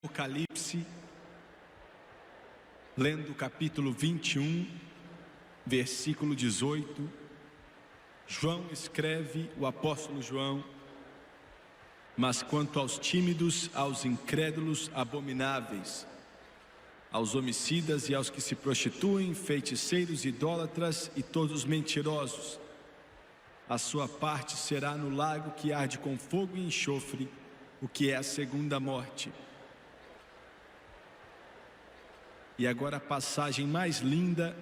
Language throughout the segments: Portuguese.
Apocalipse, lendo o capítulo 21, versículo 18, João escreve, o apóstolo João: mas quanto aos tímidos, aos incrédulos abomináveis, aos homicidas e aos que se prostituem, feiticeiros, idólatras e todos os mentirosos, a sua parte será no lago que arde com fogo e enxofre, o que é a segunda morte. E agora a passagem mais linda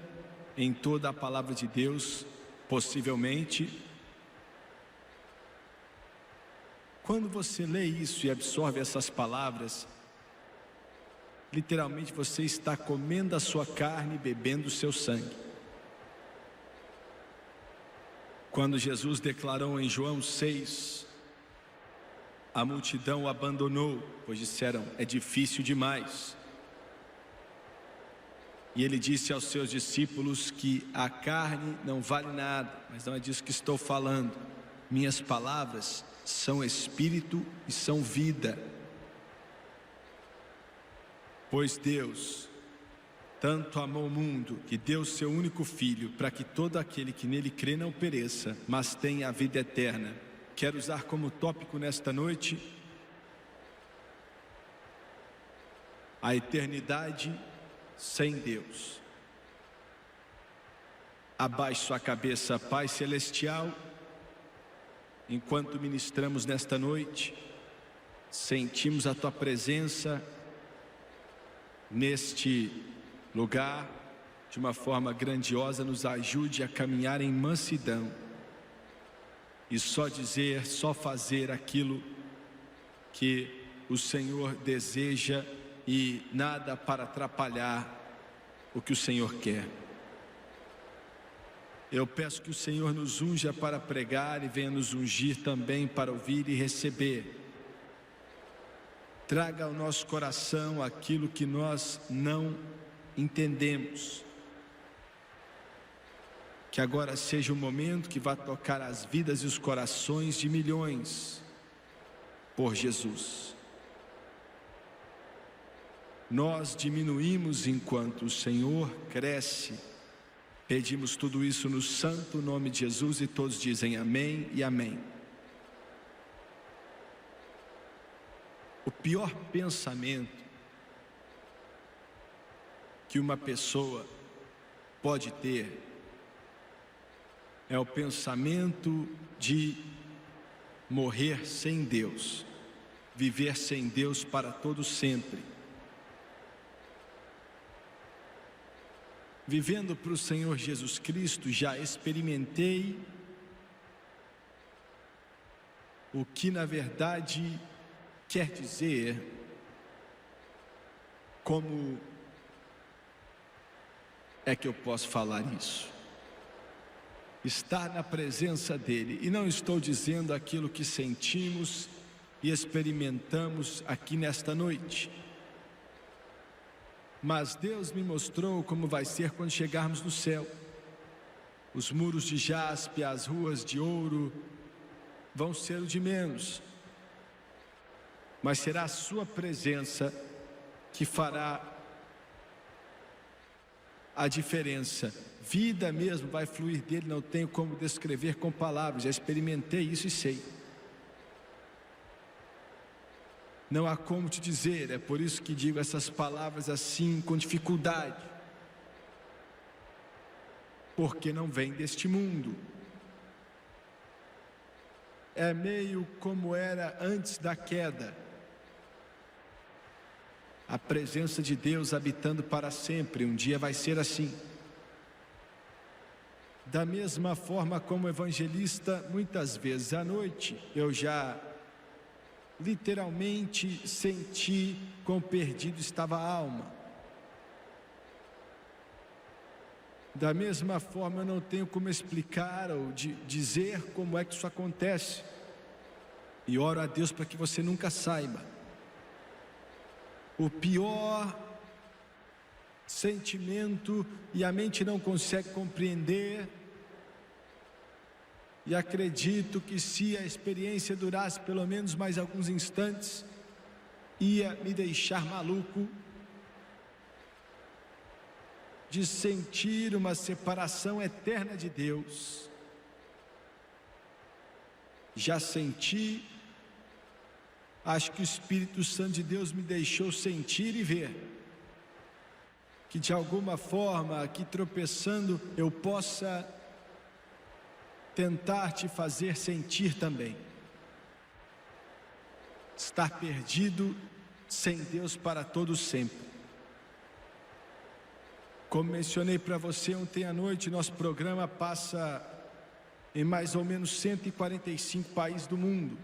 em toda a palavra de Deus, possivelmente. Quando você lê isso e absorve essas palavras, literalmente você está comendo a sua carne e bebendo o seu sangue. Quando Jesus declarou em João 6, a multidão o abandonou, pois disseram: é difícil demais. E ele disse aos seus discípulos que a carne não vale nada, mas não é disso que estou falando. Minhas palavras são espírito e são vida. Pois Deus tanto amou o mundo que deu seu único filho, para que todo aquele que nele crê não pereça, mas tenha a vida eterna. Quero usar como tópico nesta noite a eternidade sem Deus. Abaixe sua cabeça, Pai Celestial. Enquanto ministramos nesta noite, sentimos a Tua presença neste lugar de uma forma grandiosa. Nos ajude a caminhar em mansidão e só dizer, só fazer aquilo que o Senhor deseja, e nada para atrapalhar o que o Senhor quer. Eu peço que o Senhor nos unja para pregar e venha nos ungir também para ouvir e receber. Traga ao nosso coração aquilo que nós não entendemos. Que agora seja o momento que vai tocar as vidas e os corações de milhões por Jesus. Nós diminuímos enquanto o Senhor cresce. Pedimos tudo isso no santo nome de Jesus, e todos dizem amém e amém. O pior pensamento que uma pessoa pode ter é o pensamento de morrer sem Deus, viver sem Deus para todo sempre. Vivendo para o Senhor Jesus Cristo, já experimentei o que na verdade quer dizer como é que eu posso falar isso? Estar na presença dEle, e não estou dizendo aquilo que sentimos e experimentamos aqui nesta noite. Mas Deus me mostrou como vai ser quando chegarmos no céu. Os muros de jaspe, as ruas de ouro vão ser o de menos, mas será a sua presença que fará a diferença. Vida mesmo vai fluir dele, não tenho como descrever com palavras, já experimentei isso e sei. Não há como te dizer, é por isso que digo essas palavras assim, com dificuldade. Porque não vem deste mundo. É meio como era antes da queda. A presença de Deus habitando para sempre, um dia vai ser assim. Da mesma forma como evangelista, muitas vezes à noite, eu já literalmente senti quão perdido estava a alma. Da mesma forma, eu não tenho como explicar ou dizer como é que isso acontece, e oro a Deus para que você nunca saiba. O pior sentimento, e a mente não consegue compreender, e acredito que se a experiência durasse pelo menos mais alguns instantes, ia me deixar maluco de sentir uma separação eterna de Deus. Já senti, acho que o Espírito Santo de Deus me deixou sentir e ver que de alguma forma, aqui tropeçando, eu possa tentar te fazer sentir também. Estar perdido sem Deus para todo sempre. Como mencionei para você ontem à noite, nosso programa passa em mais ou menos 145 países do mundo.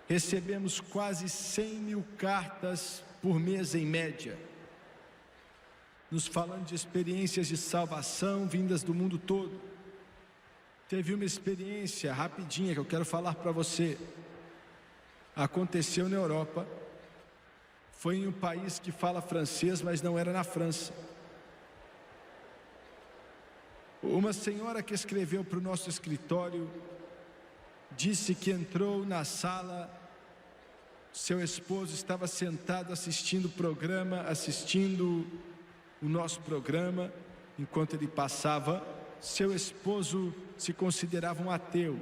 Recebemos quase 100.000 cartas por mês em média, nos falando de experiências de salvação vindas do mundo todo. Teve uma experiência rapidinha que eu quero falar para você. Aconteceu na Europa. Foi em um país que fala francês, mas não era na França. Uma senhora que escreveu para o nosso escritório disse que entrou na sala, seu esposo estava sentado assistindo o nosso programa, enquanto ele passava. Seu esposo se considerava um ateu.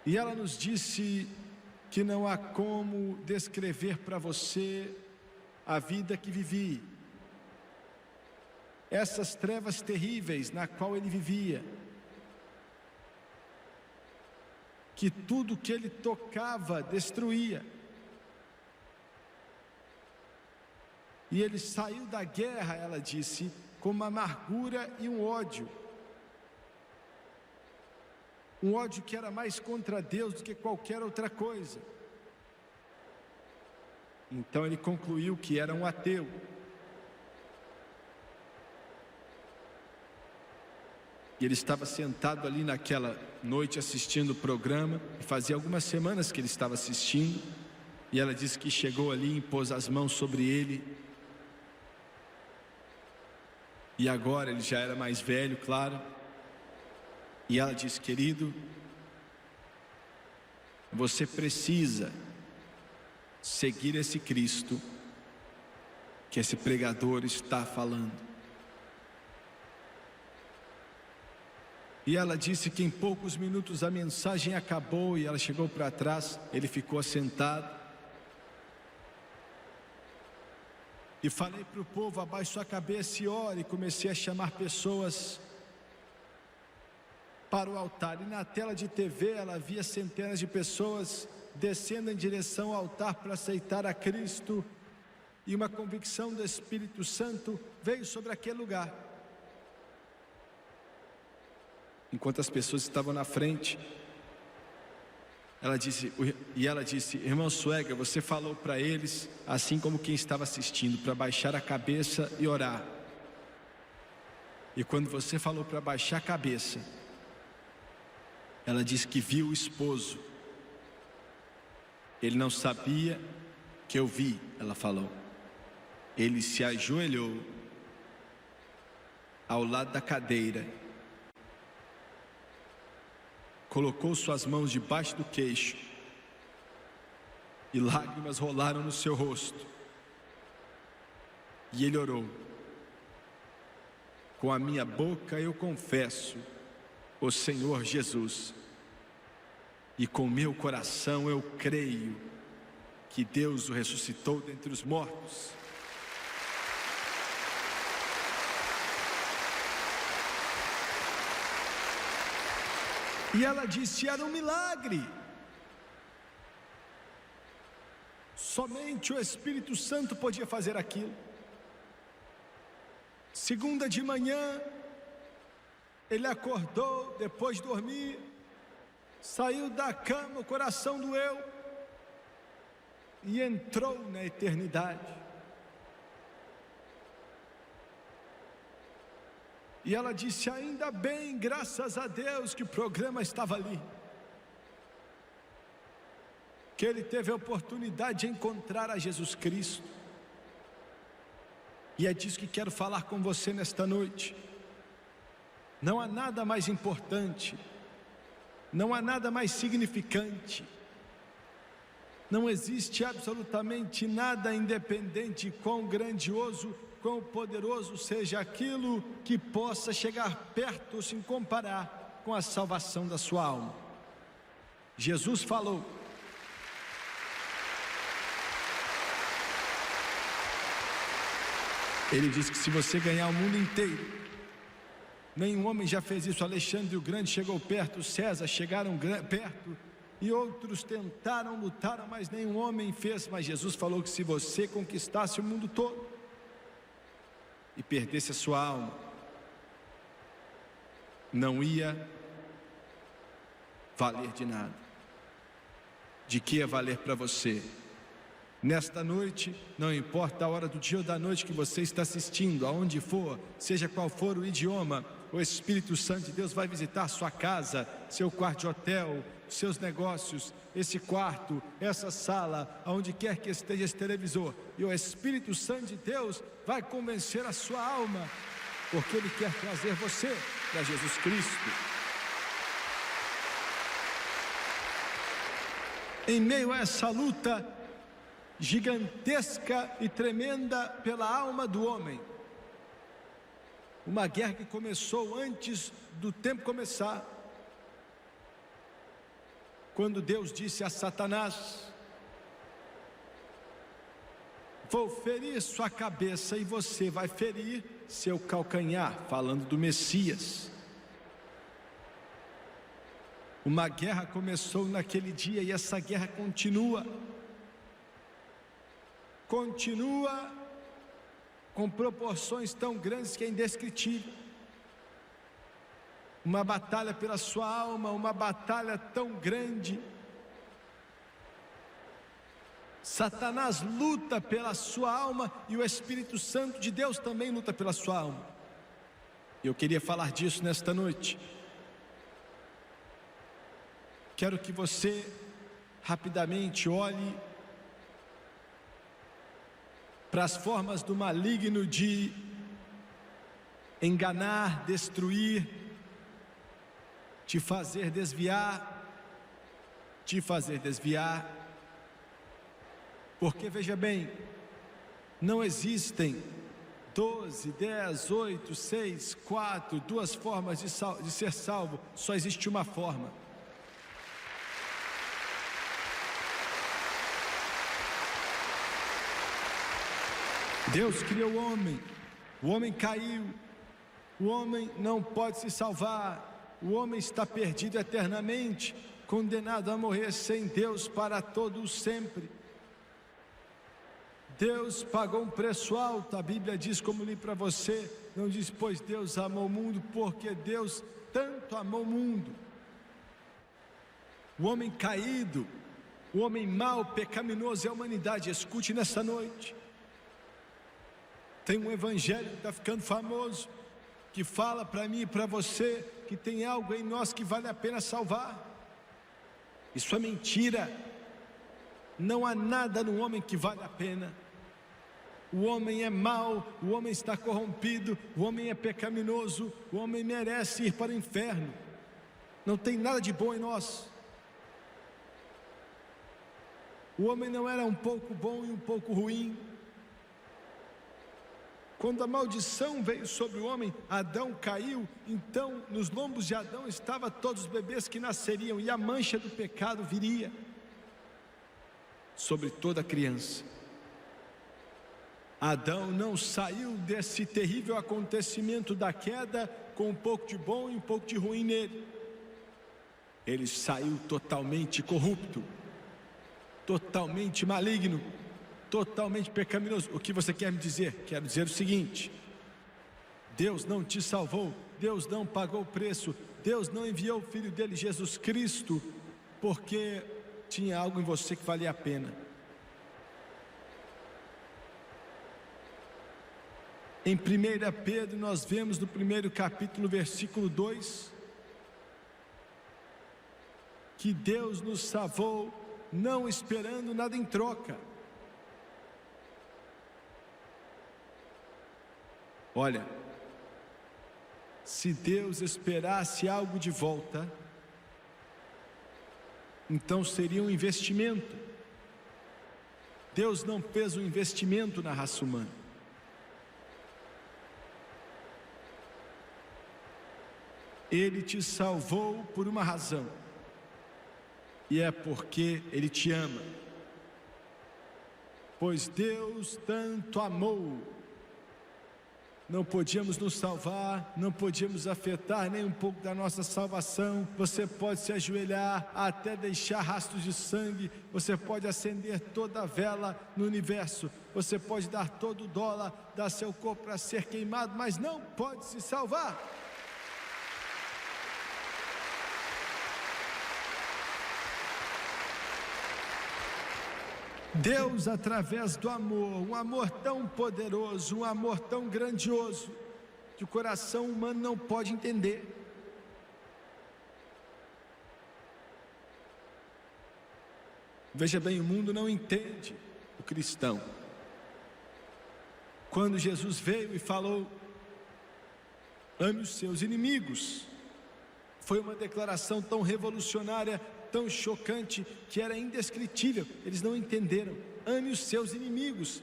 E ela nos disse que não há como descrever para você a vida que vivi, essas trevas terríveis na qual ele vivia, que tudo que ele tocava destruía. E ele saiu da guerra, ela disse, com uma amargura e um ódio. Um ódio que era mais contra Deus do que qualquer outra coisa. Então ele concluiu que era um ateu. E ele estava sentado ali naquela noite assistindo o programa, e fazia algumas semanas que ele estava assistindo, e ela disse que chegou ali, impôs as mãos sobre ele, e agora ele já era mais velho, claro, e ela disse: querido, você precisa seguir esse Cristo que esse pregador está falando. E ela disse que em poucos minutos a mensagem acabou e ela chegou para trás, ele ficou sentado. E falei para o povo: abaixe sua cabeça e ore. E comecei a chamar pessoas para o altar. E na tela de TV ela via centenas de pessoas descendo em direção ao altar para aceitar a Cristo. E uma convicção do Espírito Santo veio sobre aquele lugar. Enquanto as pessoas estavam na frente, ela disse, irmão Suega, você falou para eles, assim como quem estava assistindo, para baixar a cabeça e orar. E quando você falou para baixar a cabeça, ela disse que viu o esposo. Ele não sabia que eu vi, ela falou. Ele se ajoelhou ao lado da cadeira, colocou suas mãos debaixo do queixo e lágrimas rolaram no seu rosto. E ele orou: com a minha boca eu confesso o Senhor Jesus, e com meu coração eu creio que Deus o ressuscitou dentre os mortos. E ela disse: era um milagre. Somente o Espírito Santo podia fazer aquilo. Segunda de manhã, ele acordou depois de dormir, saiu da cama, o coração doeu e entrou na eternidade. E ela disse: ainda bem, graças a Deus, que o programa estava ali, que ele teve a oportunidade de encontrar a Jesus Cristo. E é disso que quero falar com você nesta noite. Não há nada mais importante, Não há nada mais significante. Não existe absolutamente nada independente, quão grandioso, quão poderoso seja aquilo que possa chegar perto ou se comparar com a salvação da sua alma. Jesus falou: Ele disse que se você ganhar o mundo inteiro, nenhum homem já fez isso. Alexandre o Grande chegou perto, César chegaram perto, e outros tentaram, lutaram, mas nenhum homem fez. Mas Jesus falou que se você conquistasse o mundo todo e perdesse a sua alma, não ia valer de nada. De que ia valer para você? Nesta noite, não importa a hora do dia ou da noite que você está assistindo, aonde for, seja qual for o idioma, o Espírito Santo de Deus vai visitar sua casa, seu quarto de hotel, seus negócios, esse quarto, essa sala, aonde quer que esteja esse televisor, e o Espírito Santo de Deus vai convencer a sua alma, porque Ele quer trazer você para Jesus Cristo. Em meio a essa luta gigantesca e tremenda pela alma do homem, uma guerra que começou antes do tempo começar, quando Deus disse a Satanás: vou ferir sua cabeça e você vai ferir seu calcanhar, falando do Messias. Uma guerra começou naquele dia e essa guerra continua com proporções tão grandes que é indescritível. Uma batalha pela sua alma, uma batalha tão grande. Satanás luta pela sua alma e o Espírito Santo de Deus também luta pela sua alma. Eu queria falar disso nesta noite. Quero que você rapidamente olhe para as formas do maligno de enganar, destruir, te fazer desviar, porque veja bem, não existem 12, 10, 8, 6, 4, 2 formas de ser salvo, só existe uma forma. Deus criou o homem caiu, o homem não pode se salvar, o homem está perdido eternamente, condenado a morrer sem Deus para todo sempre. Deus pagou um preço alto, a Bíblia diz, como li para você, não diz, pois Deus amou o mundo, porque Deus tanto amou o mundo. O homem caído, o homem mau, pecaminoso é a humanidade. Escute nessa noite. Tem um evangelho que está ficando famoso, que fala para mim e para você que tem algo em nós que vale a pena salvar. Isso é mentira. Não há nada no homem que vale a pena. O homem é mau, o homem está corrompido, o homem é pecaminoso, o homem merece ir para o inferno. Não tem nada de bom em nós. O homem não era um pouco bom e um pouco ruim. Quando a maldição veio sobre o homem, Adão caiu, então nos lombos de Adão estavam todos os bebês que nasceriam, e a mancha do pecado viria sobre toda criança. Adão não saiu desse terrível acontecimento da queda com um pouco de bom e um pouco de ruim nele. Ele saiu totalmente corrupto, totalmente maligno, totalmente pecaminoso. O que você quer me dizer? Quero dizer o seguinte: Deus não te salvou, Deus não pagou o preço, Deus não enviou o Filho dele, Jesus Cristo, porque tinha algo em você que valia a pena. Em 1 Pedro nós vemos no primeiro capítulo, versículo 2, que Deus nos salvou não esperando nada em troca. Olha, se Deus esperasse algo de volta, Então seria um investimento. Deus não fez um investimento na raça humana. Ele te salvou por uma razão, e é porque Ele te ama. Pois Deus tanto amou. Não podíamos nos salvar, não podíamos afetar nem um pouco da nossa salvação. Você pode se ajoelhar até deixar rastros de sangue, você pode acender toda a vela no universo, você pode dar todo o dólar, dar seu corpo para ser queimado, mas não pode se salvar. Deus, através do amor, um amor tão poderoso, um amor tão grandioso, que o coração humano não pode entender. Veja bem, o mundo não entende o cristão. Quando Jesus veio e falou, ame os seus inimigos, foi uma declaração tão revolucionária, tão chocante, que era indescritível. Eles não entenderam. Ame os seus inimigos.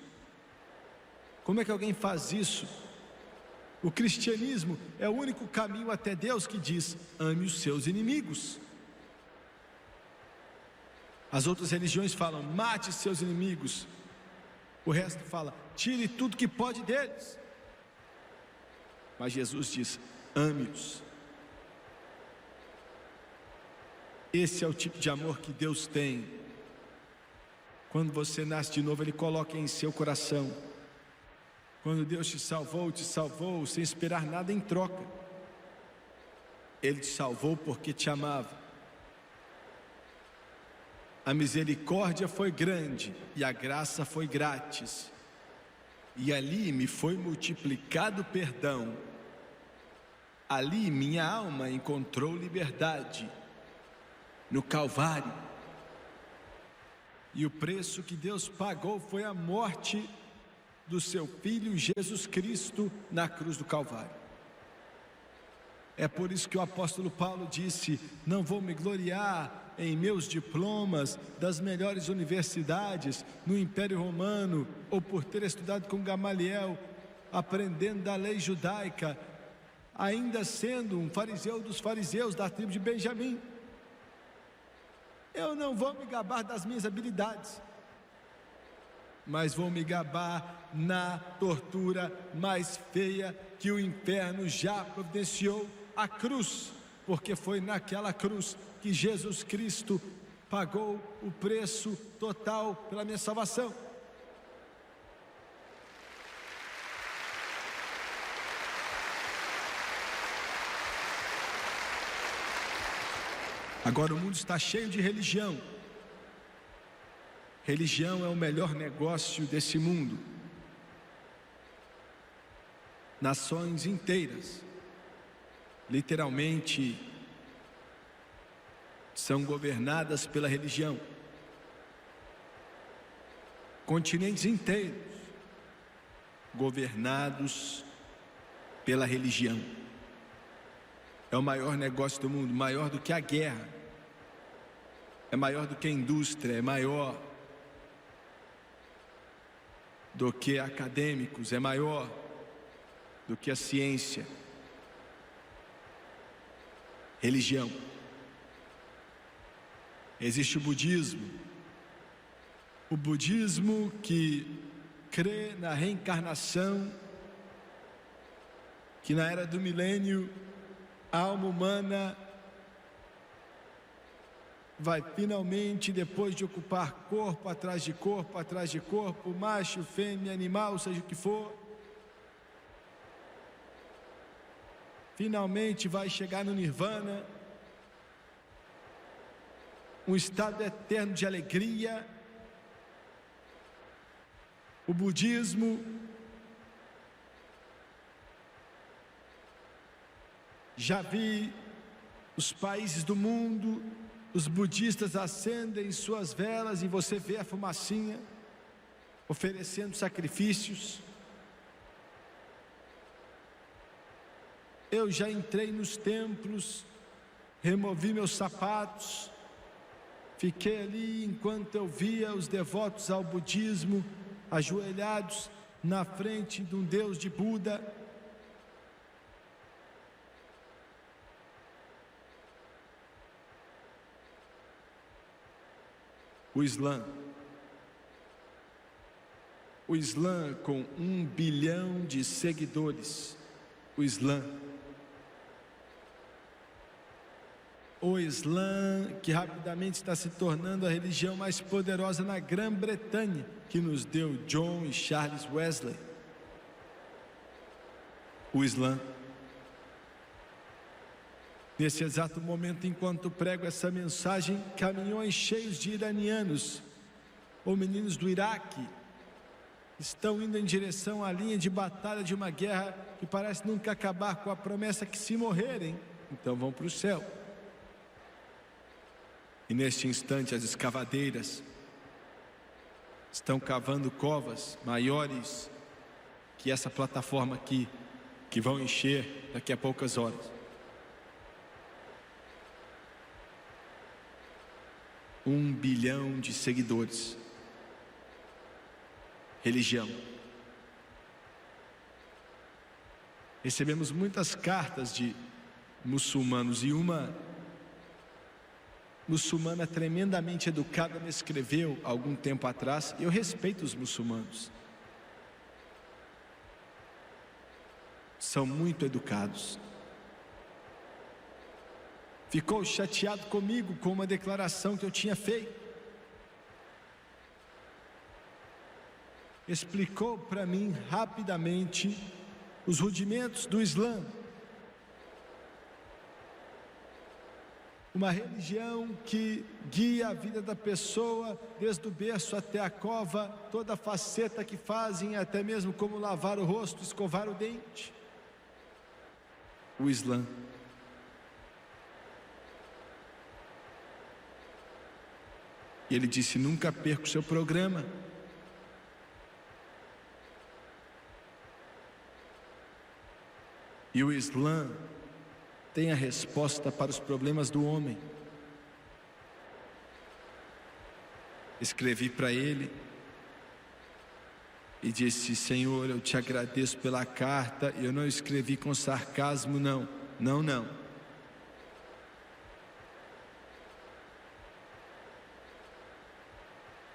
Como é que alguém faz isso? O cristianismo é o único caminho até Deus que diz, ame os seus inimigos. As outras religiões falam, mate seus inimigos. O resto fala, tire tudo que pode deles. Mas Jesus diz, ame-os. Esse é o tipo de amor que Deus tem. Quando você nasce de novo, Ele coloca em seu coração. Quando Deus te salvou sem esperar nada em troca. Ele te salvou porque te amava. A misericórdia foi grande e a graça foi grátis. E ali me foi multiplicado perdão. Ali minha alma encontrou liberdade. No Calvário. E o preço que Deus pagou foi a morte do seu Filho Jesus Cristo na cruz do Calvário. É por isso que o apóstolo Paulo disse, não vou me gloriar em meus diplomas das melhores universidades no Império Romano, ou por ter estudado com Gamaliel, aprendendo da lei judaica, ainda sendo um fariseu dos fariseus da tribo de Benjamim. Eu não vou me gabar das minhas habilidades, mas vou me gabar na tortura mais feia que o inferno já providenciou, a cruz, porque foi naquela cruz que Jesus Cristo pagou o preço total pela minha salvação. Agora o mundo está cheio de religião. Religião é o melhor negócio desse mundo. Nações inteiras, literalmente, são governadas pela religião. Continentes inteiros, governados pela religião. É o maior negócio do mundo, maior do que a guerra, é maior do que a indústria, é maior do que acadêmicos, é maior do que a ciência. Religião. Existe o budismo que crê na reencarnação, que na era do milênio a alma humana vai finalmente, depois de ocupar corpo atrás de corpo, macho, fêmea, animal, seja o que for, finalmente vai chegar no nirvana, um estado eterno de alegria. O budismo já vi os países do mundo, os budistas acendem suas velas e você vê a fumacinha, oferecendo sacrifícios. Eu já entrei nos templos, removi meus sapatos, Fiquei ali enquanto eu via os devotos ao budismo ajoelhados na frente de um Deus de Buda. O Islã com 1 bilhão de seguidores. O Islã que rapidamente está se tornando a religião mais poderosa na Grã-Bretanha, que nos deu John e Charles Wesley. O Islã, nesse exato momento, enquanto prego essa mensagem, caminhões cheios de iranianos ou meninos do Iraque estão indo em direção à linha de batalha de uma guerra que parece nunca acabar, com a promessa que, se morrerem, então vão para o céu. E neste instante as escavadeiras estão cavando covas maiores que essa plataforma aqui, que vão encher daqui a poucas horas. 1 bilhão de seguidores. Religião. Recebemos muitas cartas de muçulmanos, e uma muçulmana tremendamente educada me escreveu há algum tempo atrás. Eu respeito os muçulmanos, são muito educados. Ficou chateado comigo com uma declaração que eu tinha feito. Explicou para mim rapidamente os rudimentos do Islã. Uma religião que guia a vida da pessoa desde o berço até a cova, toda a faceta que fazem, até mesmo como lavar o rosto, escovar o dente. O Islã. E ele disse: nunca perca o seu programa. E o Islã tem a resposta para os problemas do homem. Escrevi para ele e disse: Senhor, eu te agradeço pela carta. Eu não escrevi com sarcasmo, não.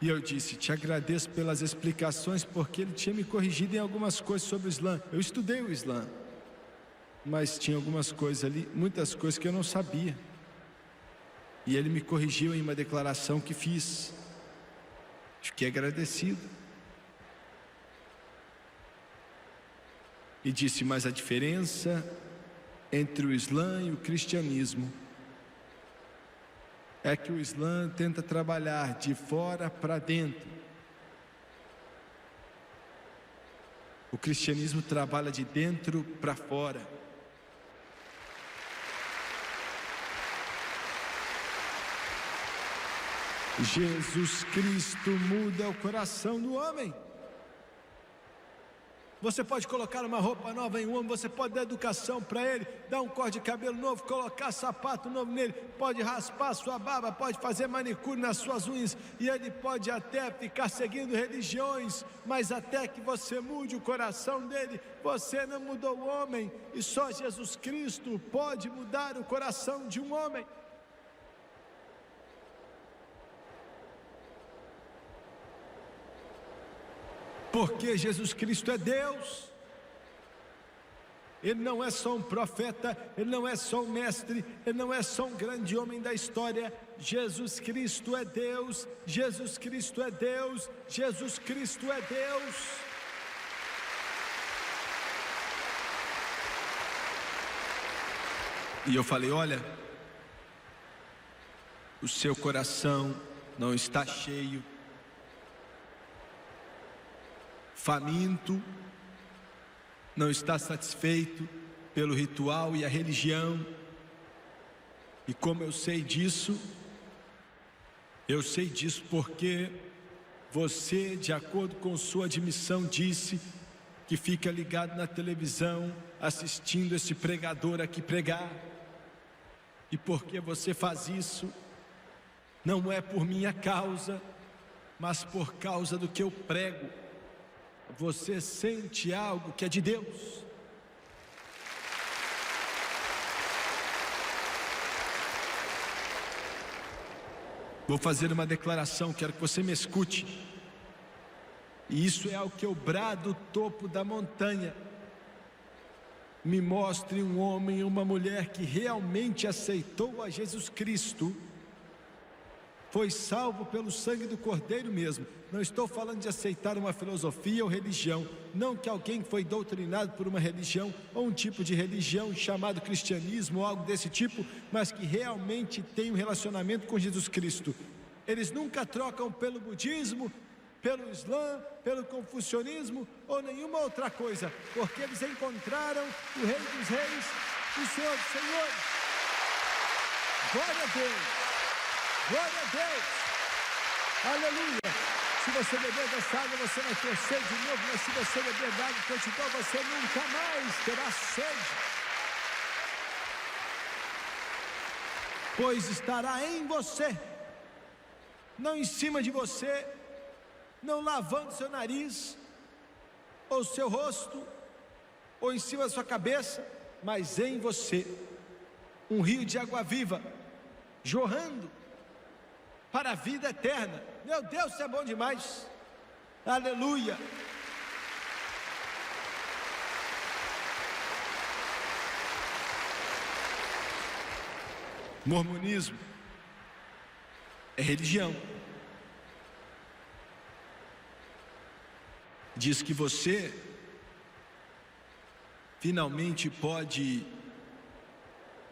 E eu disse: te agradeço pelas explicações, porque ele tinha me corrigido em algumas coisas sobre o Islã. Eu estudei o Islã, mas tinha algumas coisas ali, muitas coisas que eu não sabia. E ele me corrigiu em uma declaração que fiz. Fiquei agradecido. E disse: mas a diferença entre o Islã e o cristianismo é que o Islã tenta trabalhar de fora para dentro. O cristianismo trabalha de dentro para fora. Jesus Cristo muda o coração do homem. Você pode colocar uma roupa nova em um homem, você pode dar educação para ele, dar um corte de cabelo novo, colocar sapato novo nele, pode raspar sua barba, pode fazer manicure nas suas unhas, e ele pode até ficar seguindo religiões, mas até que você mude o coração dele, você não mudou o homem, e só Jesus Cristo pode mudar o coração de um homem. Porque Jesus Cristo é Deus. Ele não é só um profeta, ele não é só um mestre, ele não é só um grande homem da história. Jesus Cristo é Deus, Jesus Cristo é Deus, Jesus Cristo é Deus. E eu falei: olha, o seu coração não está cheio, faminto, não está satisfeito pelo ritual e a religião. E como eu sei disso? Eu sei disso porque você, de acordo com sua admissão, disse que fica ligado na televisão assistindo esse pregador aqui pregar. E porque você faz isso, não é por minha causa, mas por causa do que eu prego. Você sente algo que é de Deus. Vou fazer uma declaração, quero que você me escute. E isso é algo que eu brado do topo da montanha. Me mostre um homem e uma mulher que realmente aceitou a Jesus Cristo, foi salvo pelo sangue do Cordeiro mesmo. Não estou falando de aceitar uma filosofia ou religião, não que alguém foi doutrinado por uma religião ou um tipo de religião chamado cristianismo ou algo desse tipo, mas que realmente tem um relacionamento com Jesus Cristo. Eles nunca trocam pelo budismo, pelo Islã, pelo confucionismo ou nenhuma outra coisa, porque eles encontraram o Rei dos Reis, o Senhor dos Senhores. Glória a Deus, glória a Deus, aleluia. Se você beber dessa água, você vai ter sede de novo, mas se você beber da água que eu te dou, você nunca mais terá sede, pois estará em você, não em cima de você, não lavando seu nariz, ou seu rosto, ou em cima da sua cabeça, mas em você, um rio de água viva, jorrando para a vida eterna. Meu Deus, isso é bom demais, aleluia. Mormonismo é religião. Diz que você finalmente pode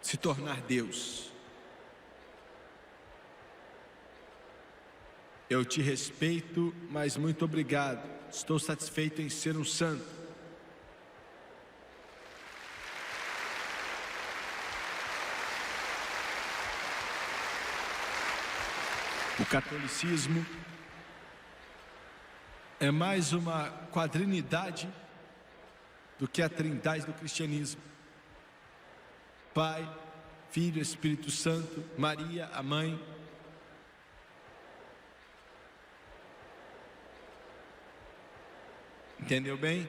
se tornar Deus. Eu te respeito, mas muito obrigado. Estou satisfeito em ser um santo. O catolicismo é mais uma quadrinidade do que a trindade do cristianismo. Pai, Filho, Espírito Santo, Maria, a mãe. Entendeu bem?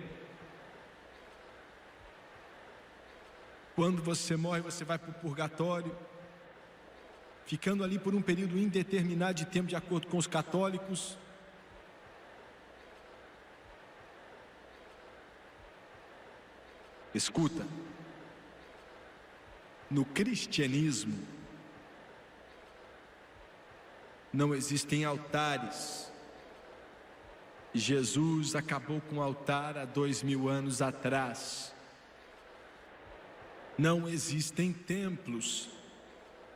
Quando você morre, você vai para o purgatório, ficando ali por um período indeterminado de tempo, de acordo com os católicos. Escuta, no cristianismo não existem altares. Jesus acabou com o altar há 2000 anos atrás. Não existem templos.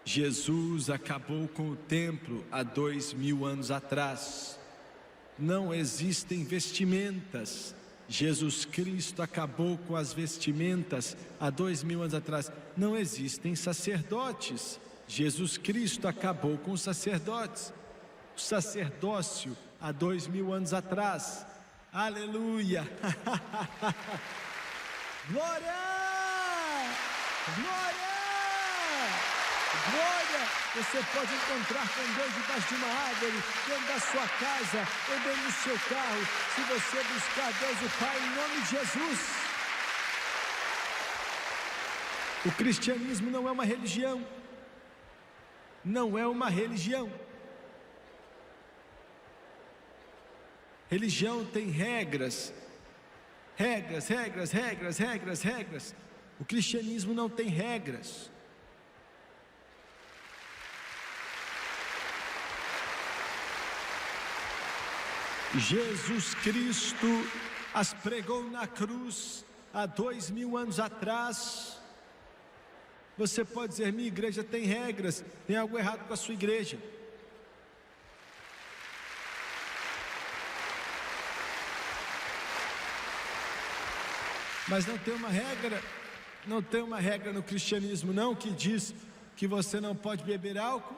Jesus acabou com o templo há 2000 anos atrás. Não existem vestimentas. Jesus Cristo acabou com as vestimentas há 2000 anos atrás. Não existem sacerdotes. Jesus Cristo acabou com os sacerdotes. O sacerdócio há 2000 anos atrás. Aleluia. Glória, glória, glória. Você pode encontrar com Deus debaixo de uma árvore, dentro da sua casa ou dentro do seu carro, se você buscar Deus o Pai em nome de Jesus. O cristianismo não é uma religião. Não é uma religião. Religião tem regras. Regras, regras, regras, regras, regras. O cristianismo não tem regras. Jesus Cristo as pregou na cruz há 2000 anos atrás. Você pode dizer, minha igreja tem regras, tem algo errado com a sua igreja. Mas não tem uma regra no cristianismo não, que diz que você não pode beber álcool.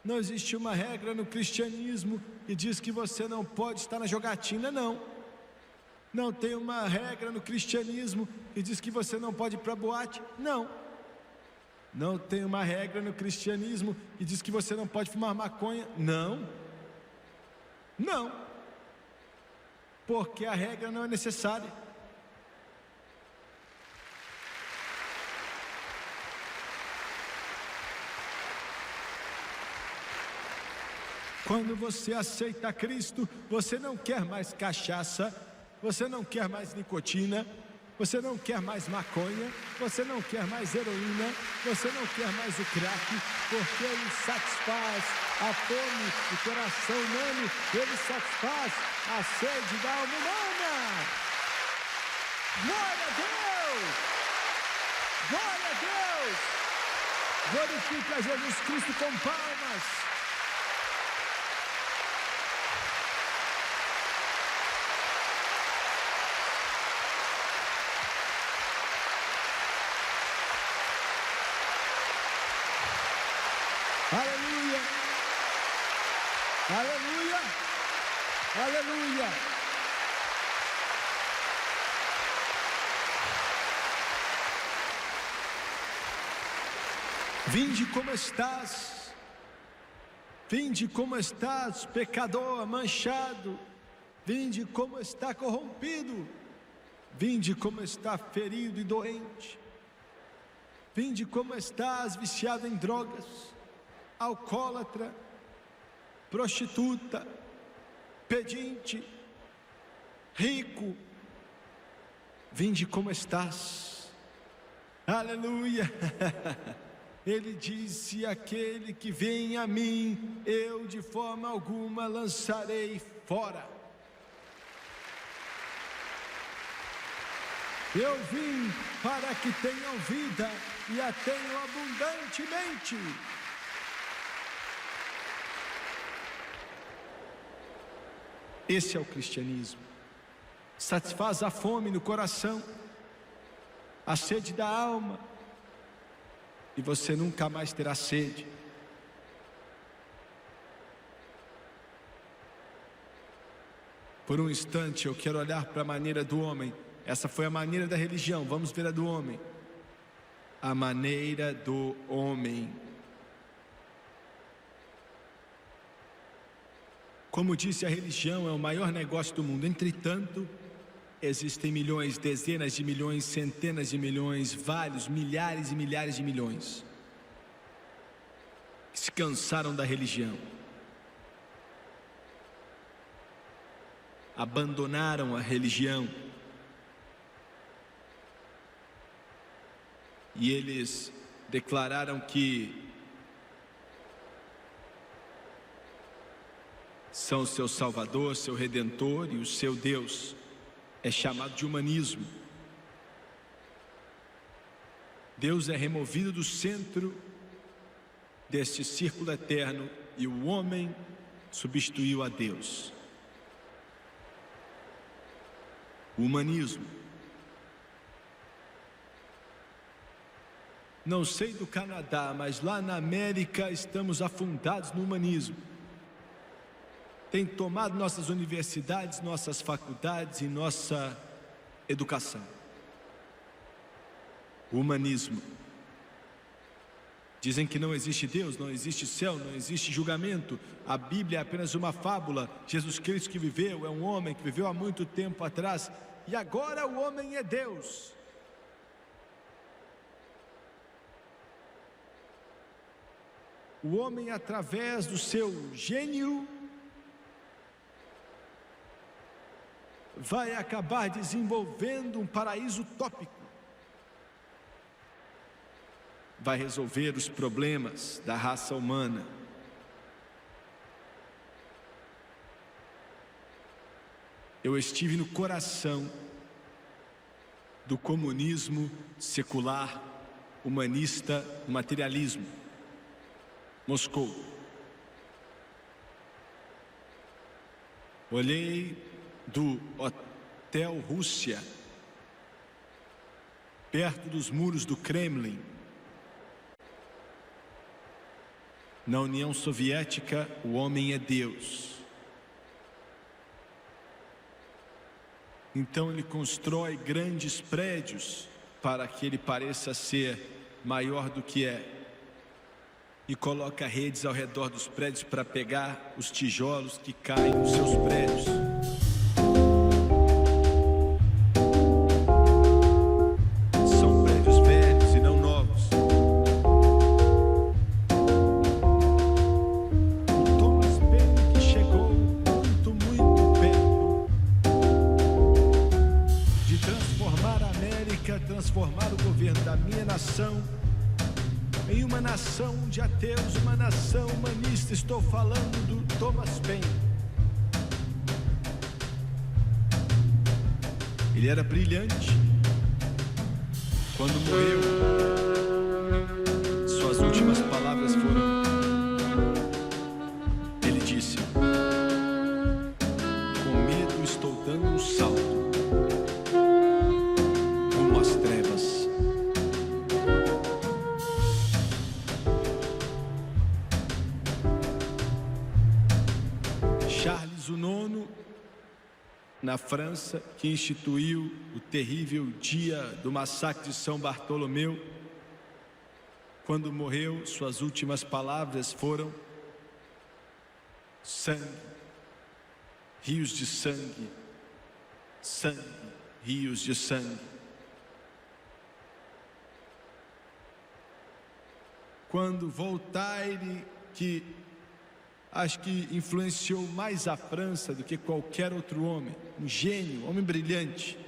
Não existe uma regra no cristianismo que diz que você não pode estar na jogatina, não tem uma regra no cristianismo que diz que você não pode ir para boate, Não tem uma regra no cristianismo que diz que você não pode fumar maconha. Não. Não. Porque a regra não é necessária. Quando você aceita Cristo, você não quer mais cachaça, você não quer mais nicotina, você não quer mais maconha, você não quer mais heroína, você não quer mais o crack, porque Ele satisfaz a fome do coração humano, Ele satisfaz a sede da alma humana. Glória a Deus! Glória a Deus! Glorifique a Jesus Cristo com palmas. Aleluia, aleluia, aleluia. Vinde como estás, vinde como estás, pecador manchado, vinde como está corrompido, vinde como está ferido e doente, vinde como estás viciado em drogas, alcoólatra, prostituta, pedinte, rico, vinde como estás. Aleluia. Ele disse: aquele que vem a mim, eu de forma alguma lançarei fora. Eu vim para que tenham vida e a tenham abundantemente. Esse é o cristianismo. Satisfaz a fome no coração, a sede da alma, e você nunca mais terá sede. Por um instante eu quero olhar para a maneira do homem. Essa foi a maneira da religião, vamos ver a do homem. A maneira do homem. Como disse, a religião é o maior negócio do mundo. Entretanto, existem milhões, dezenas de milhões, centenas de milhões, vários, milhares e milhares de milhões que se cansaram da religião, abandonaram a religião, e eles declararam que são o seu Salvador, seu Redentor, e o seu Deus é chamado de humanismo. Deus é removido do centro deste círculo eterno e o homem substituiu a Deus. O humanismo. Não sei do Canadá, mas lá na América estamos afundados no humanismo. Tem tomado nossas universidades, nossas faculdades e nossa educação. O humanismo. Dizem que não existe Deus, não existe céu, não existe julgamento. A Bíblia é apenas uma fábula. Jesus Cristo que viveu é um homem que viveu há muito tempo atrás, e agora o homem é Deus. O homem, através do seu gênio, vai acabar desenvolvendo um paraíso utópico. Vai resolver os problemas da raça humana. Eu estive no coração do comunismo secular, humanista, materialismo. Moscou. Olhei do Hotel Rússia, perto dos muros do Kremlin. Na União Soviética, o homem é Deus. Então ele constrói grandes prédios para que ele pareça ser maior do que é e coloca redes ao redor dos prédios para pegar os tijolos que caem nos seus prédios. São prédios velhos e não novos. O Thomas Paine que chegou muito perto de transformar a América, transformar o governo da minha nação em uma nação de ateus, uma nação humanista. Estou falando do Thomas Paine. Ele era brilhante. Quando morreu, suas últimas palavras foram: ele disse, com medo estou dando um salto rumo às trevas. Charles IX, na França, que instituiu o terrível dia do massacre de São Bartolomeu, quando morreu, suas últimas palavras foram: sangue, rios de sangue, sangue, rios de sangue. Quando Voltaire, que acho que influenciou mais a França do que qualquer outro homem, um gênio, homem brilhante,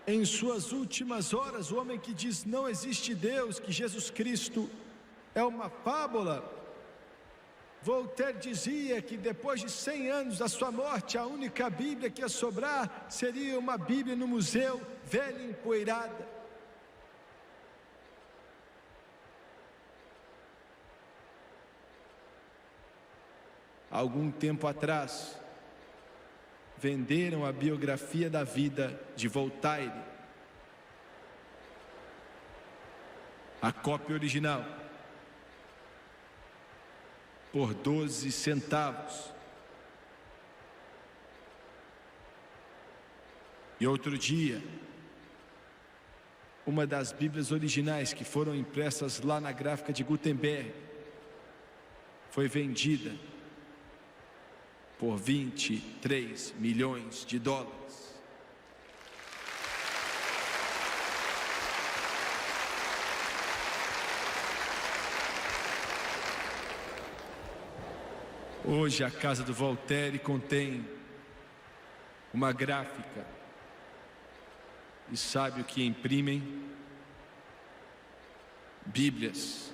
em suas últimas horas, o homem que diz não existe Deus, que Jesus Cristo é uma fábula, Voltaire dizia que depois de 100 anos da sua morte, a única Bíblia que ia sobrar seria uma Bíblia no museu, velha e empoeirada. Algum tempo atrás, venderam a biografia da vida de Voltaire, a cópia original, por 12 centavos. E outro dia, uma das Bíblias originais que foram impressas lá na gráfica de Gutenberg foi vendida por 23 milhões de dólares. Hoje a casa do Voltaire contém uma gráfica. E sabe o que imprimem? Bíblias.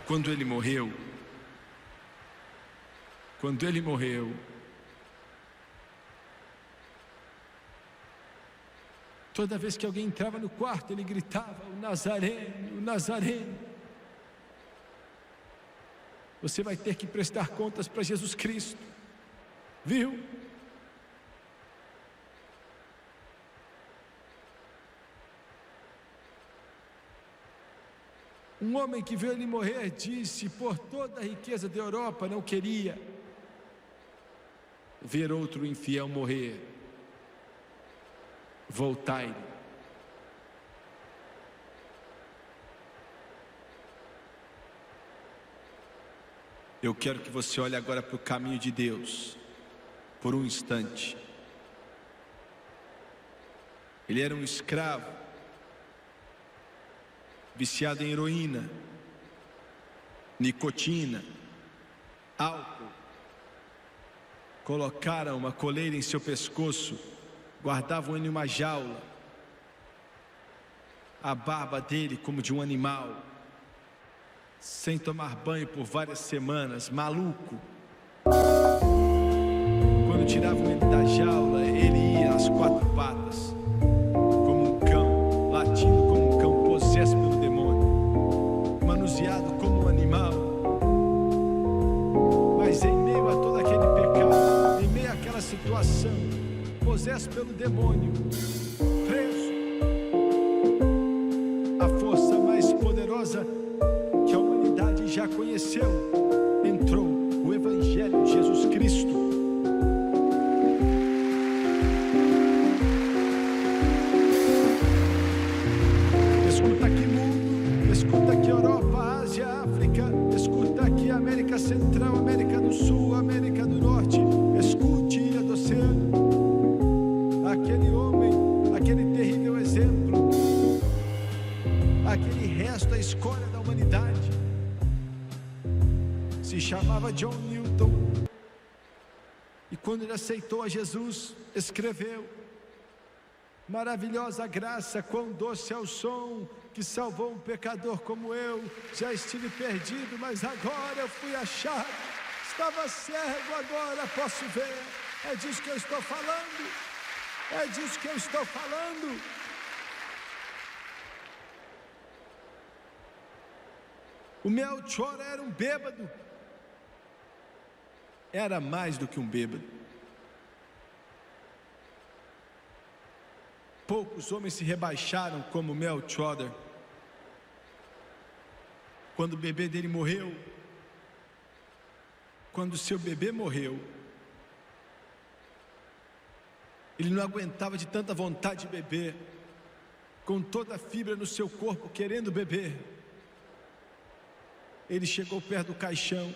Quando ele morreu, toda vez que alguém entrava no quarto, ele gritava: o Nazareno, o Nazareno. Você vai ter que prestar contas para Jesus Cristo, viu? Um homem que viu ele morrer disse: por toda a riqueza da Europa não queria ver outro infiel morrer. Voltaire. Eu quero que você olhe agora para o caminho de Deus, por um instante. Ele era um escravo, viciado em heroína, nicotina, álcool. Colocaram uma coleira em seu pescoço, guardavam ele em uma jaula, a barba dele como de um animal, sem tomar banho por várias semanas, maluco. Quando tiravam ele da jaula, ele ia às quatro patas, como um cão, latindo como um cão possesso pelo demônio, manuseado como um animal. Mas em meio a todo aquele pecado, em meio àquela situação, possesso pelo demônio, preso, a força mais poderosa que a humanidade já conheceu entrou. escolha da humanidade. Se chamava John Newton. E quando ele aceitou a Jesus, escreveu: maravilhosa graça, quão doce é o som que salvou um pecador como eu. Já estive perdido, mas agora eu fui achado. Estava cego, agora posso ver. É disso que eu estou falando. É disso que eu estou falando. O Melchior era um bêbado. Era mais do que um bêbado. Poucos homens se rebaixaram como Melchior. Quando o bebê dele morreu, quando seu bebê morreu, ele não aguentava de tanta vontade de beber, com toda a fibra no seu corpo querendo beber. Ele chegou perto do caixão,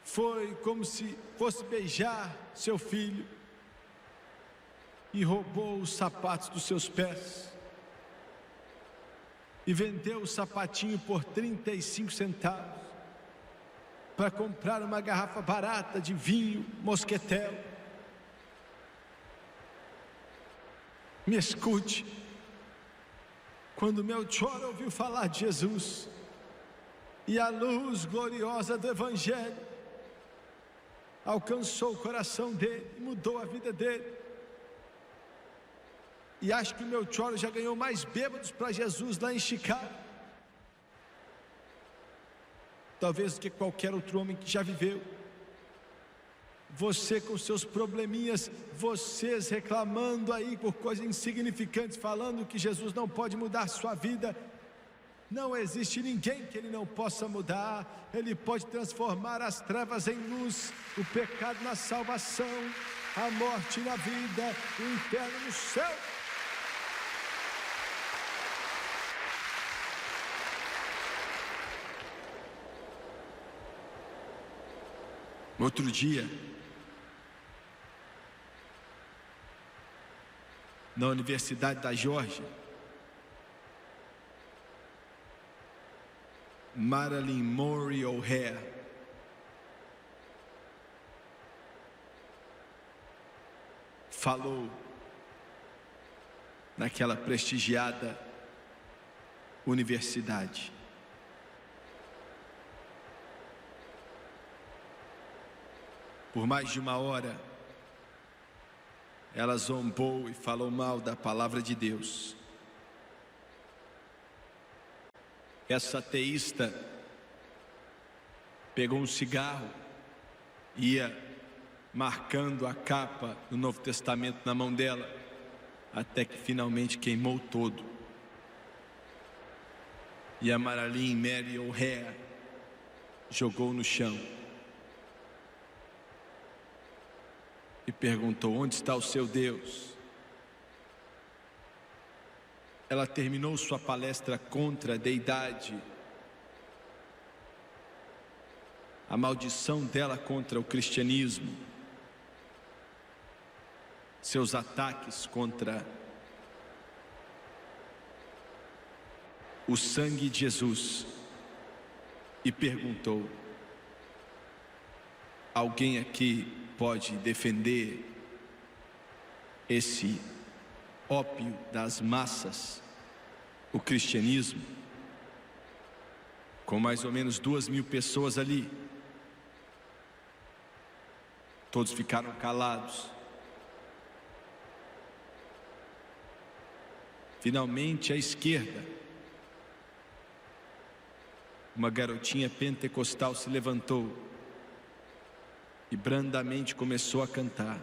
foi como se fosse beijar seu filho, e roubou os sapatos dos seus pés, e vendeu o sapatinho por 35 centavos, para comprar uma garrafa barata de vinho moscatel. Me escute, quando Melchior ouviu falar de Jesus, e a luz gloriosa do Evangelho alcançou o coração dele, mudou a vida dele. E acho que o Melchior já ganhou mais bêbados para Jesus lá em Chicago, talvez do que qualquer outro homem que já viveu. Você com seus probleminhas, vocês reclamando aí por coisas insignificantes, falando que Jesus não pode mudar sua vida. Não existe ninguém que Ele não possa mudar. Ele pode transformar as trevas em luz, o pecado na salvação, a morte na vida, o inferno no céu. Outro dia, na Universidade da Geórgia, Marilyn Murray O'Hare falou naquela prestigiada universidade. Por mais de uma hora, ela zombou e falou mal da palavra de Deus. Essa ateísta pegou um cigarro, ia marcando a capa do Novo Testamento na mão dela, até que finalmente queimou todo. E a Marilyn Mary O'Hare jogou no chão e perguntou: onde está o seu Deus? Ela terminou sua palestra contra a deidade, a maldição dela contra o cristianismo, seus ataques contra o sangue de Jesus, e perguntou: alguém aqui pode defender esse ópio das massas, o cristianismo? Com mais ou menos 2.000 pessoas ali, todos ficaram calados. Finalmente, à esquerda, uma garotinha pentecostal se levantou e brandamente começou a cantar: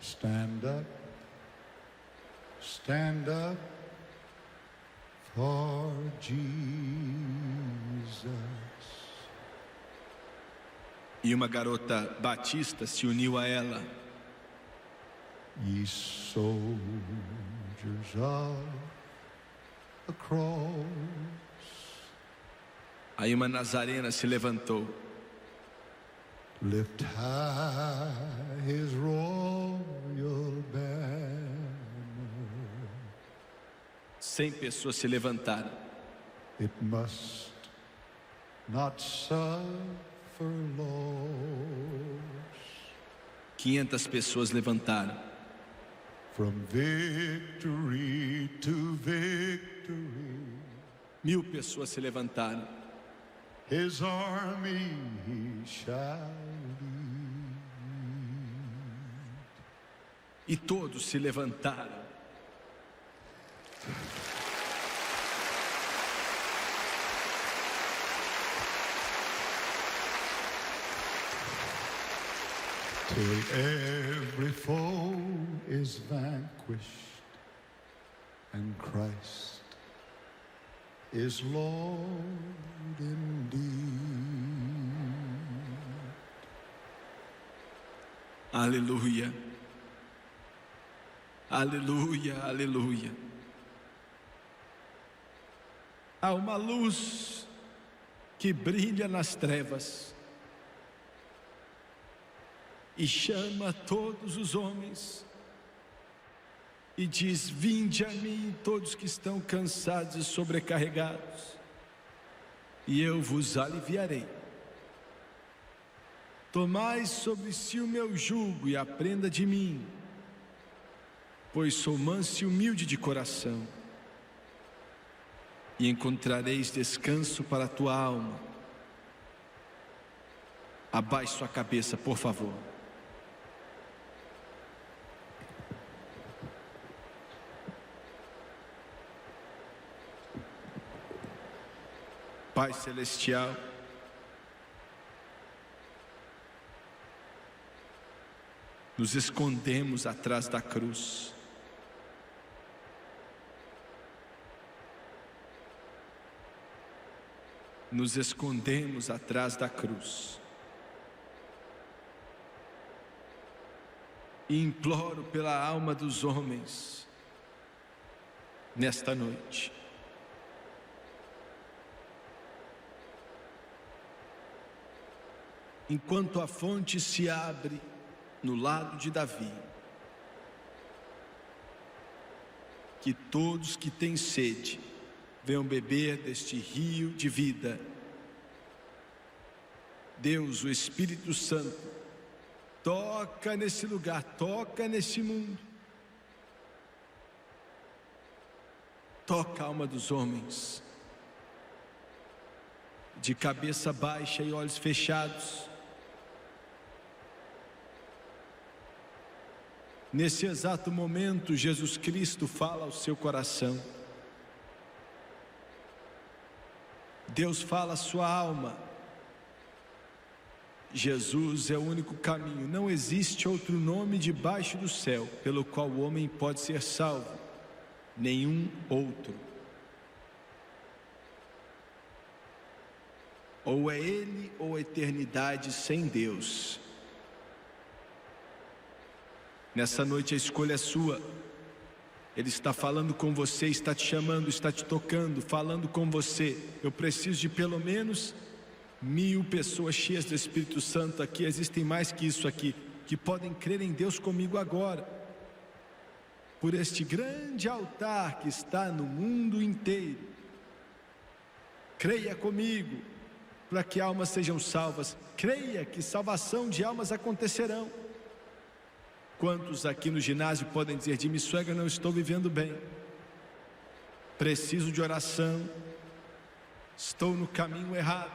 stand up for Jesus. E uma garota batista se uniu a ela: ye soldiers of the cross. Aí uma nazarena se levantou: lift high his royal banner. 100 pessoas se levantaram. It must not suffer loss. 500 pessoas levantaram. From victory to victory, 1000 pessoas se levantaram. His army he shall lead. E todos se levantaram. Till every foe is vanquished and Christ is Lord indeed. Aleluia. Aleluia, aleluia. Há uma luz que brilha nas trevas e chama todos os homens e diz: vinde a mim todos que estão cansados e sobrecarregados, e eu vos aliviarei. Tomai sobre si o meu jugo e aprenda de mim, pois sou manso e humilde de coração, e encontrareis descanso para a tua alma. Abaixe sua cabeça, por favor. Pai Celestial, nos escondemos atrás da cruz. Nos escondemos atrás da cruz. E imploro pela alma dos homens nesta noite. Enquanto a fonte se abre no lado de Davi, que todos que têm sede venham beber deste rio de vida. Deus, o Espírito Santo, toca nesse lugar, toca nesse mundo. Toca a alma dos homens, de cabeça baixa e olhos fechados. Nesse exato momento, Jesus Cristo fala ao seu coração. Deus fala à sua alma. Jesus é o único caminho. Não existe outro nome debaixo do céu pelo qual o homem pode ser salvo. Nenhum outro. Ou é Ele ou a eternidade sem Deus. Nessa noite a escolha é sua. Ele está falando com você, está te chamando, está te tocando, falando com você. Eu preciso de pelo menos 1000 pessoas cheias do Espírito Santo aqui. Existem mais que isso aqui, que podem crer em Deus comigo agora. Por este grande altar que está no mundo inteiro. Creia comigo, para que almas sejam salvas. Creia que salvação de almas acontecerão. Quantos aqui no ginásio podem dizer: Jimmy Swaggart, não estou vivendo bem, preciso de oração, estou no caminho errado?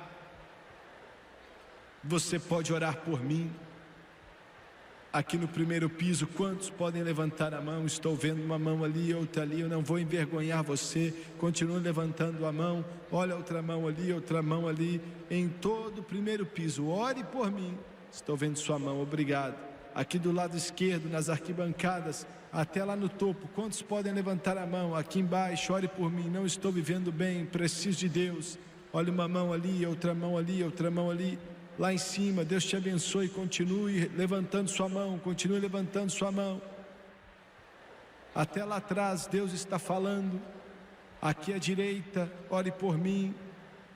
Você pode orar por mim. Aqui no primeiro piso, quantos podem levantar a mão? Estou vendo uma mão ali, outra ali. Eu não vou envergonhar você. Continue levantando a mão. Olha outra mão ali, outra mão ali. Em todo o primeiro piso, ore por mim. Estou vendo sua mão, obrigado. Aqui do lado esquerdo, nas arquibancadas, até lá no topo, quantos podem levantar a mão? Aqui embaixo, ore por mim, não estou vivendo bem, preciso de Deus. Olha uma mão ali, outra mão ali, outra mão ali. Lá em cima, Deus te abençoe, continue levantando sua mão, continue levantando sua mão. Até lá atrás, Deus está falando. Aqui à direita, ore por mim.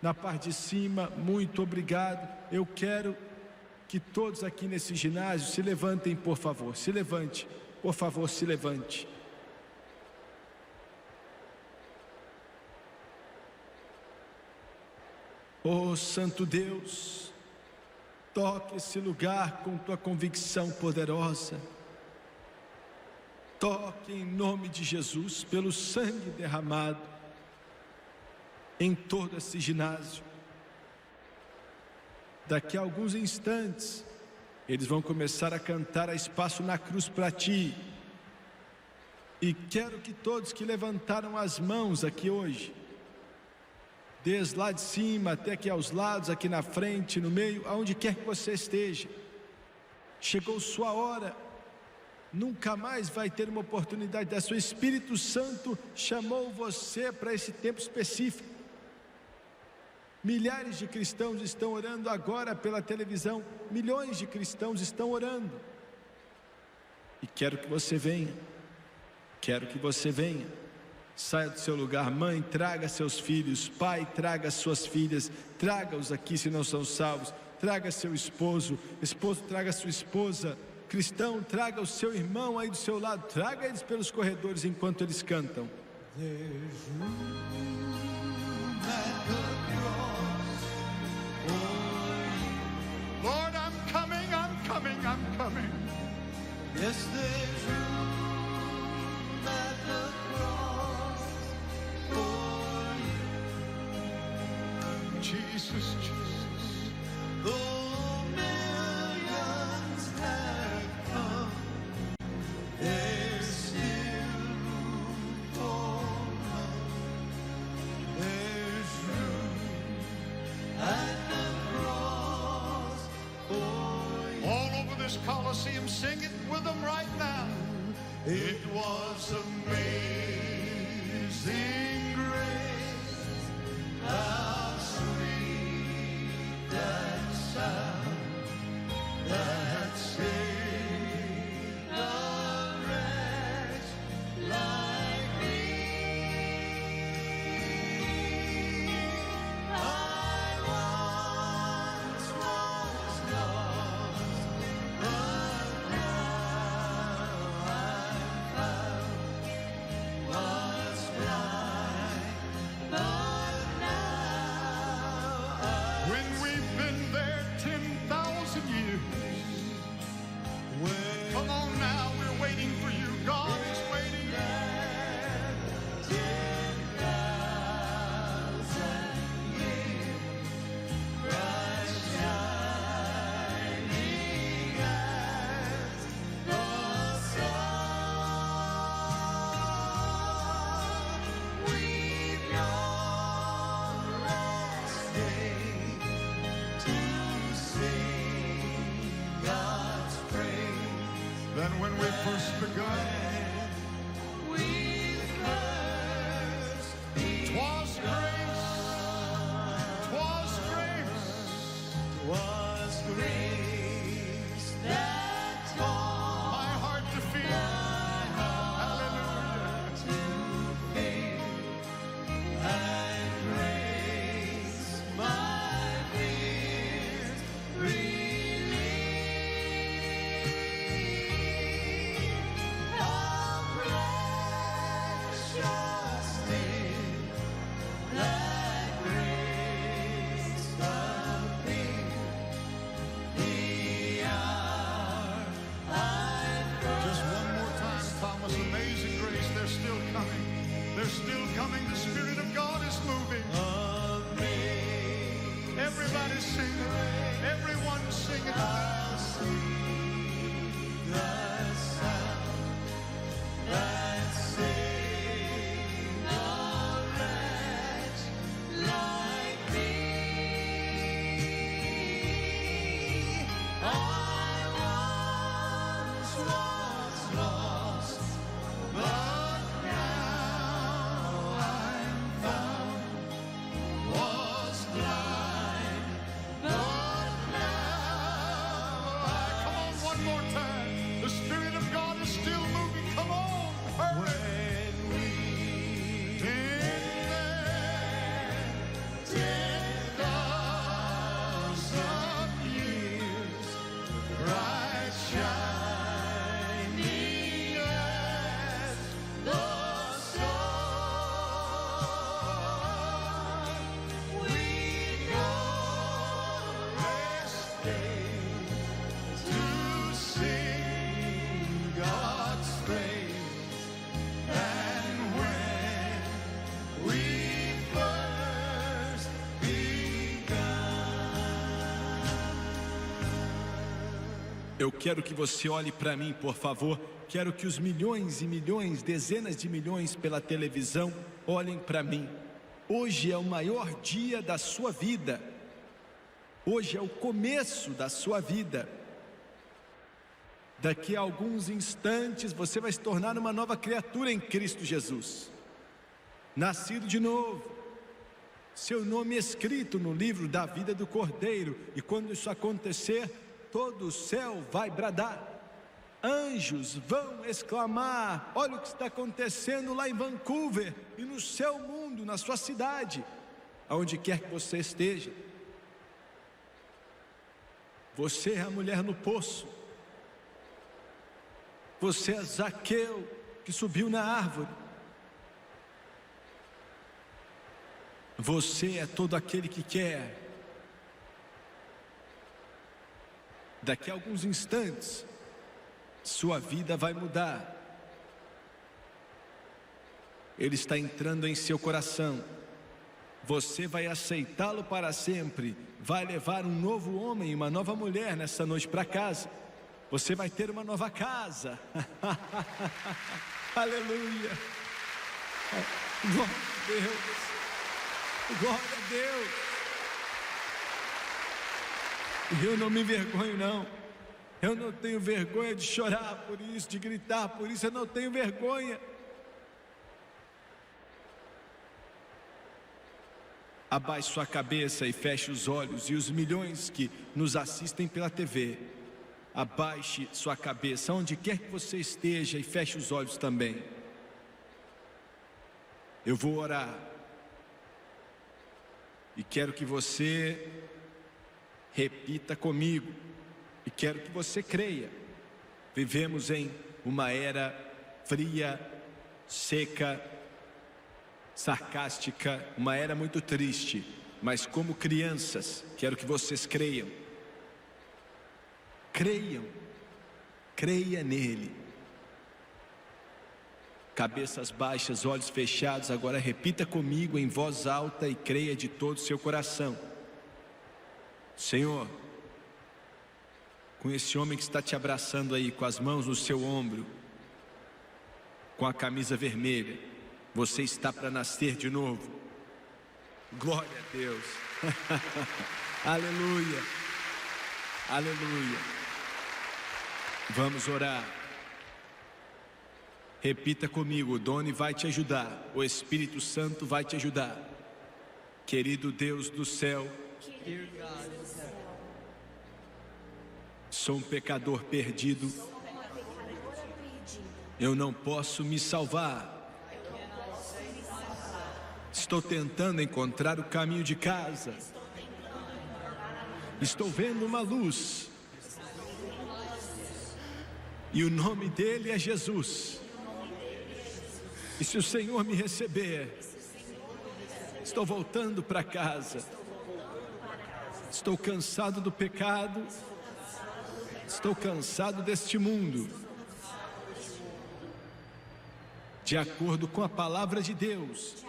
Na parte de cima, muito obrigado. Eu quero que todos aqui nesse ginásio se levantem, por favor. Se levante, por favor, se levante. Oh Santo Deus, toque esse lugar com tua convicção poderosa. Toque em nome de Jesus, pelo sangue derramado em todo esse ginásio. Daqui a alguns instantes, eles vão começar a cantar a Espaço na Cruz para ti. E quero que todos que levantaram as mãos aqui hoje, desde lá de cima até aqui aos lados, aqui na frente, no meio, aonde quer que você esteja, chegou sua hora. Nunca mais vai ter uma oportunidade dessa. O Espírito Santo chamou você para esse tempo específico. Milhares de cristãos estão orando agora pela televisão. Milhões de cristãos estão orando. E quero que você venha. Quero que você venha. Saia do seu lugar. Mãe, traga seus filhos. Pai, traga suas filhas. Traga-os aqui se não são salvos. Traga seu esposo. Esposo, traga sua esposa. Cristão, traga o seu irmão aí do seu lado. Traga eles pelos corredores enquanto eles cantam. Lord, I'm coming, I'm coming, I'm coming. Yes, there's room at the cross for you. Jesus, Jesus. Though millions have come, there's still room for none. There's room at the cross for you. All over this Coliseum, sing it with them right now. It was amazing grace, how sweet that sound that saved a wretch like me. I once was lost, but now I'm found. Was blind, but now When we've been there 10,000 years, come on now, we're waiting for you. God is waiting. 10,000 years, bright shining as the sun. We've known last day to sing God's praise. Than when we first begun. We first 'Twas grace, 'twas grace. was grace that taught My heart to feel. Hallelujah. to fear, and grace my fears relieved. How precious did that grace appear, the hour I Just one more time, Thomas. Amazing grace. They're still coming. They're still coming. The Spirit of God is moving. amazed. Everybody sing it. Everyone sing it. I'll see the sound that saved a wretch like me. I once was lost, but now I'm found. Was blind, but now Come on, one more time. The Spirit of God is still moving. Come on. Hurry. when we In there, 10,000 years, bright shining Eu quero que você olhe para mim, por favor. Quero que os milhões e milhões, dezenas de milhões pela televisão olhem para mim. Hoje é o maior dia da sua vida. Hoje é o começo da sua vida. Daqui a alguns instantes você vai se tornar uma nova criatura em Cristo Jesus. Nascido de novo. Seu nome escrito no livro da vida do Cordeiro. E quando isso acontecer, todo o céu vai bradar. Anjos vão exclamar: olha o que está acontecendo lá em Vancouver e no seu mundo, na sua cidade, aonde quer que você esteja. Você é a mulher no poço. Você é Zaqueu, que subiu na árvore. Você é todo aquele que quer. Daqui a alguns instantes, sua vida vai mudar. Ele está entrando em seu coração. Você vai aceitá-lo para sempre. Vai levar um novo homem e uma nova mulher nessa noite para casa. Você vai ter uma nova casa. Aleluia. Glória a Deus. Glória a Deus. Eu não me envergonho, não. Eu não tenho vergonha de chorar por isso, de gritar por isso. Eu não tenho vergonha. Abaixe sua cabeça e feche os olhos. E os milhões que nos assistem pela TV, abaixe sua cabeça, onde quer que você esteja, e feche os olhos também. Eu vou orar. E quero que você repita comigo. E quero que você creia. Vivemos em uma era fria, seca, sarcástica, uma era muito triste. Mas como crianças, quero que vocês creiam. Creiam. Creia nele. Cabeças baixas, olhos fechados. Agora repita comigo em voz alta e creia de todo o seu coração. Senhor, com esse homem que está te abraçando aí, com as mãos no seu ombro, com a camisa vermelha, você está para nascer de novo. Glória a Deus. Aleluia. Aleluia. Vamos orar. Repita comigo. O Doni vai te ajudar. O Espírito Santo vai te ajudar. Querido Deus do céu, sou um pecador perdido. Eu não posso me salvar. Estou tentando encontrar o caminho de casa. Estou vendo uma luz. E o nome dele é Jesus. E se o Senhor me receber, estou voltando para casa. Estou cansado do pecado. Estou cansado deste mundo. De acordo com a palavra de Deus,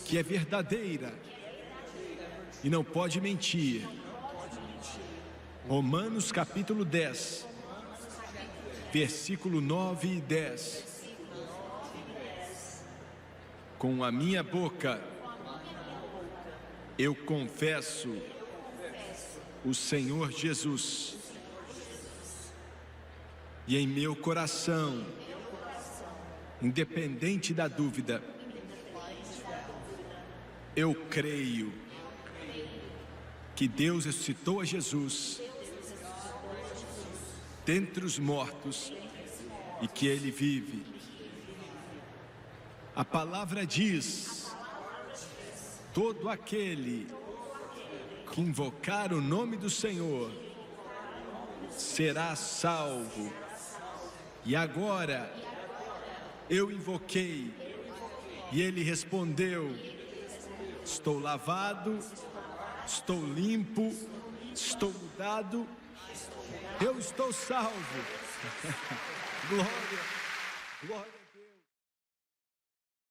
que é verdadeira e não pode mentir. Romanos capítulo 10, versículo 9 e 10. Com a minha boca eu confesso o Senhor Jesus, e em meu coração, independente da dúvida, eu creio que Deus ressuscitou a Jesus dentre os mortos e que Ele vive. A palavra diz: todo aquele que invocar o nome do Senhor será salvo. E agora eu invoquei e Ele respondeu: estou lavado, estou limpo, estou mudado, eu estou salvo. Glória, glória.